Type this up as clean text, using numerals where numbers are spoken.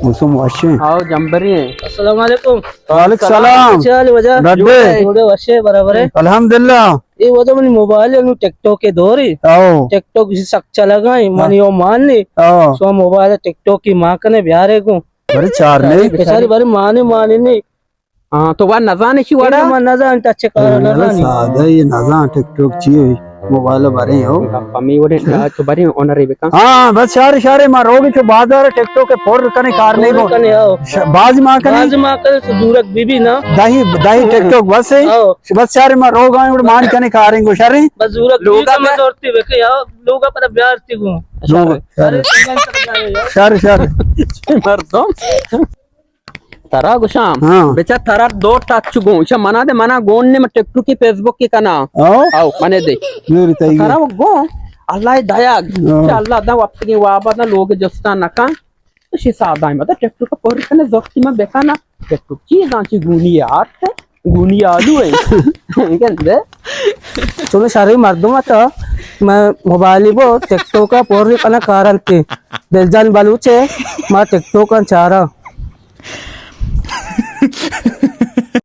मुसुम वाशे आओ जंबरी है। अस्सलाम वालेकुम। वालेकुम सलाम चल वजह रड्डे थोड़े वशे बराबर है। अल्हम्दुलिल्लाह ये वजह मनी मोबाइल नु टिकटॉक के दौरी आओ टिकटॉक से सक्चा लगाई मनी ओ माननी आओ सो मोबाइल टिकटॉक की मां कने बिहारे को बड़े चार ने बेचारी बारी माने माने नहीं। हाँ तो वह नजाने की वाड़ा इनका मन नजर टच कर याला नजर सादा ये नजा टिकटॉक चाहिए मोबाइल बारे हो पमी वडे तो बरी ओनर रे बेका। हाँ बस शारे शारे मां रोगी तो बाजार टिकटॉक के फोर कने कार नहीं को कने आओ बाज मां कने बाज मां करे सुजूरक बीबी ना दाही दाही टिकटॉक बस है आओ बस शारे मां रोग आए उड़ मान कने कारेंगे शारे बस जूरक लोगा बीबी में दौड़ती वेखे आओ लोगा पर प्यार थी को लोग अरे सिंगल कर जाए यार शारे शारे मर्दम तरा गुशाम हाँ बेचा तरा दो टच गो इशा मना दे मना गोन ने टिकटॉक की फेसबुक की कना आओ आओ मने दे मेरी तई तरा वो गो अल्लाह दया अल्लाह दा वप्पी वाबा ना लोग जस्ता नका शी सादा मत टिकटॉक का पर कने जफ्ती में बेकाना टिकटॉक चीज आंची गुनी यार गुनी आलू है कहंदे चलो सारे मर्दों मत मैं मोबाइल वो टिकटॉक का पोर कना कारल पे दिलजान बालूचे मैं टिकटॉक का चारा